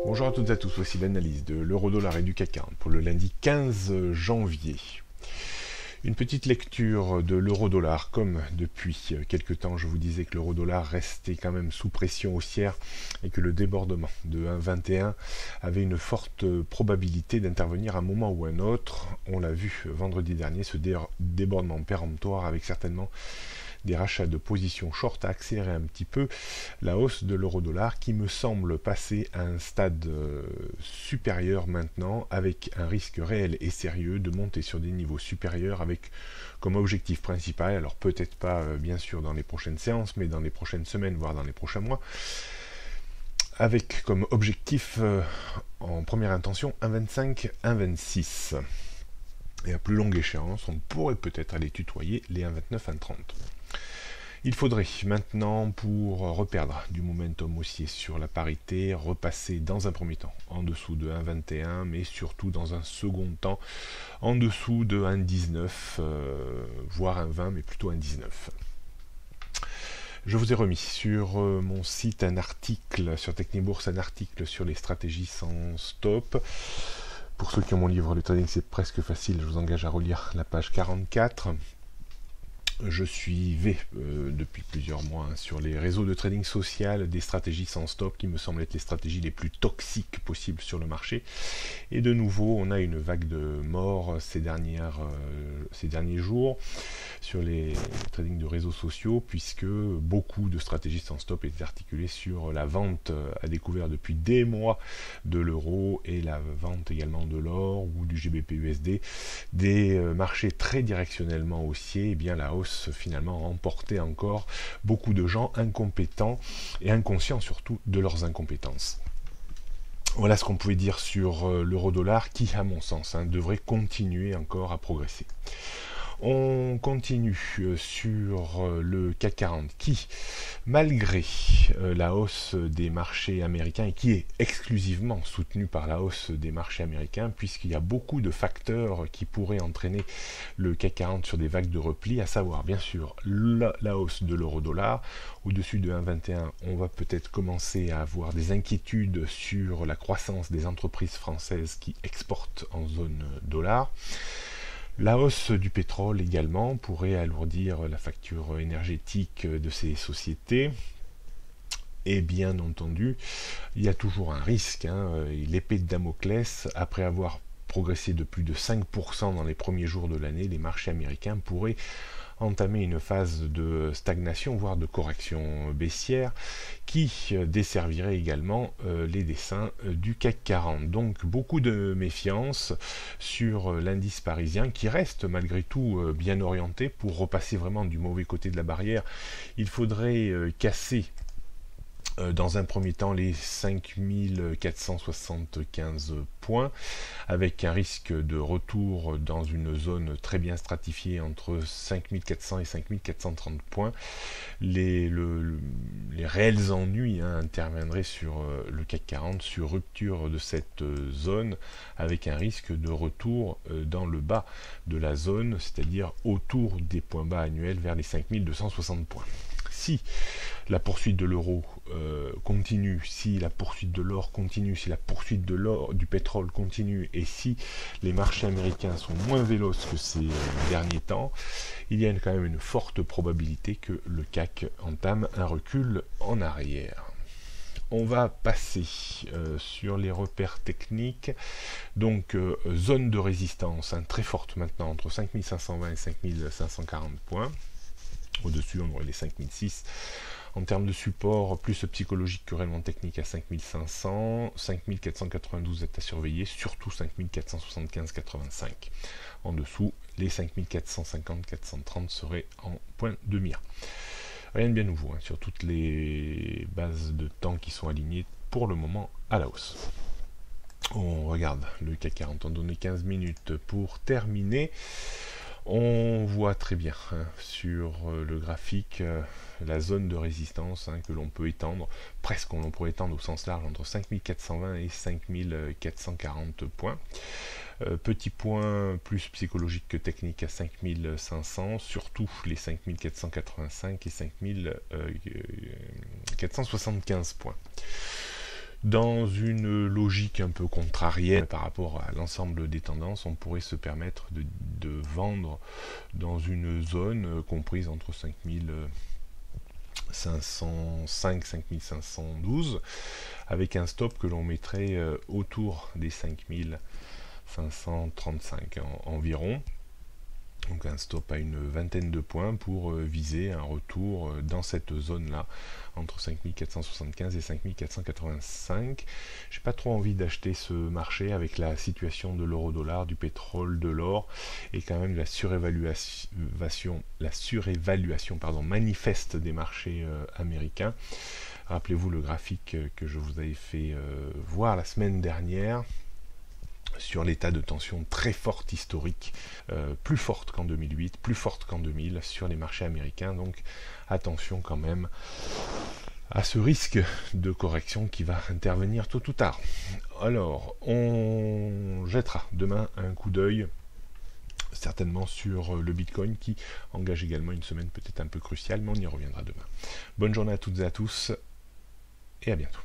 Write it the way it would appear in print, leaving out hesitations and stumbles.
Bonjour à toutes et à tous, voici l'analyse de l'euro-dollar et du CAC 40 pour le lundi 15 janvier. Une petite lecture de l'euro-dollar, comme depuis quelques temps je vous disais que l'euro-dollar restait quand même sous pression haussière et que le débordement de 1,21 avait une forte probabilité d'intervenir à un moment ou un autre. On l'a vu vendredi dernier, ce débordement péremptoire avec certainement des rachats de positions short a accéléré un petit peu la hausse de l'euro-dollar qui me semble passer à un stade supérieur maintenant avec un risque réel et sérieux de monter sur des niveaux supérieurs avec comme objectif principal, alors peut-être pas bien sûr dans les prochaines séances mais dans les prochaines semaines voire dans les prochains mois, avec comme objectif en première intention 1,25, 1,26. Et à plus longue échéance, on pourrait peut-être aller tutoyer les 1,29, 1,30. Il faudrait maintenant, pour reperdre du momentum haussier sur la parité, repasser dans un premier temps en dessous de 1,21, mais surtout dans un second temps en dessous de 1,19, voire 1,20, mais plutôt 1,19. Je vous ai remis sur mon site un article, sur Technibourse, un article sur les stratégies sans stop. Pour ceux qui ont mon livre Le Trading, c'est presque facile, je vous engage à relire la page 44. Je suivais depuis plusieurs mois sur les réseaux de trading social des stratégies sans stop qui me semblent être les stratégies les plus toxiques possibles sur le marché. Et de nouveau, on a une vague de morts ces derniers jours sur les trading de réseaux sociaux, puisque beaucoup de stratégies sans stop étaient articulées sur la vente à découvert depuis des mois de l'euro et la vente également de l'or ou du GBP/USD, des marchés très directionnellement haussiers. Et bien la hausse finalement remportait encore beaucoup de gens incompétents et inconscients surtout de leurs incompétences. Voilà ce qu'on pouvait dire sur l'euro-dollar qui, à mon sens, devrait continuer encore à progresser. On continue sur le CAC 40 qui, malgré la hausse des marchés américains et qui est exclusivement soutenu par la hausse des marchés américains, puisqu'il y a beaucoup de facteurs qui pourraient entraîner le CAC 40 sur des vagues de repli, à savoir bien sûr la hausse de l'euro-dollar. Au-dessus de 1,21, on va peut-être commencer à avoir des inquiétudes sur la croissance des entreprises françaises qui exportent en zone dollar. La hausse du pétrole également pourrait alourdir la facture énergétique de ces sociétés. Et bien entendu, il y a toujours un risque, l'épée de Damoclès, après avoir progressé de plus de 5% dans les premiers jours de l'année, les marchés américains pourraient entamer une phase de stagnation, voire de correction baissière, qui desservirait également les desseins du CAC 40. Donc beaucoup de méfiance sur l'indice parisien, qui reste malgré tout bien orienté. Pour repasser vraiment du mauvais côté de la barrière, il faudrait casser dans un premier temps les 5475 points, avec un risque de retour dans une zone très bien stratifiée entre 5400 et 5430 points. Les réels ennuis interviendraient sur le CAC 40 sur rupture de cette zone, avec un risque de retour dans le bas de la zone, c'est-à-dire autour des points bas annuels vers les 5260 points. Si la poursuite de l'euro continue, si la poursuite de l'or continue, si la poursuite de l'or, du pétrole continue, et si les marchés américains sont moins véloces que ces derniers temps, il y a quand même une forte probabilité que le CAC entame un recul en arrière. On va passer sur les repères techniques. Donc zone de résistance très forte maintenant entre 5520 et 5540 points. Au-dessus, on aurait les 5006. En termes de support, plus psychologique que réellement technique à 5500. 5492 est à surveiller, surtout 5475-85. En dessous, les 5450-430 seraient en point de mire. Rien de bien nouveau sur toutes les bases de temps qui sont alignées pour le moment à la hausse. On regarde le CAC 40, on donne 15 minutes pour terminer. On voit très bien sur le graphique la zone de résistance que l'on peut étendre, presque on pourrait étendre au sens large entre 5420 et 5440 points. Petit point plus psychologique que technique à 5500, surtout les 5485 et 5475 points. Dans une logique un peu contrarienne par rapport à l'ensemble des tendances, on pourrait se permettre de vendre dans une zone comprise entre 5505 5512 avec un stop que l'on mettrait autour des 5535 environ. Donc un stop à une vingtaine de points pour viser un retour dans cette zone-là, entre 5475 et 5485. J'ai pas trop envie d'acheter ce marché avec la situation de l'euro-dollar, du pétrole, de l'or, et quand même la surévaluation manifeste des marchés américains. Rappelez-vous le graphique que je vous avais fait voir la semaine dernière, sur l'état de tension très forte historique, plus forte qu'en 2008, plus forte qu'en 2000 sur les marchés américains. Donc attention quand même à ce risque de correction qui va intervenir tôt ou tard. Alors, on jettera demain un coup d'œil certainement sur le Bitcoin qui engage également une semaine peut-être un peu cruciale, mais on y reviendra demain. Bonne journée à toutes et à tous, et à bientôt.